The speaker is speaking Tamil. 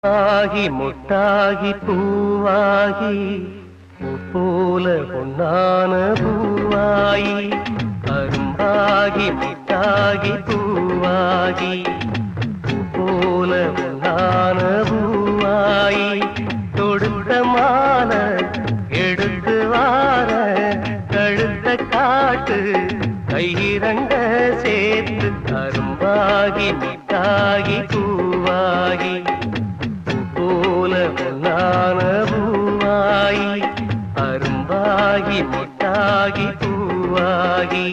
ஆகி முட்டாகி பூவாகி போல பொன்னான பூவாயி அரும்பாகி முட்டாகி பூவாகி போல பொன்னான பூவாயி தொடுத்த மால எடுத்து வார கழுத்த காட்டு கையிரண்ட சேர்த்து அரும்பாகி முட்டாகி பூவாகி போல பொன்னான பூவாயி அரும்பாகி முட்டாகி பூவாகி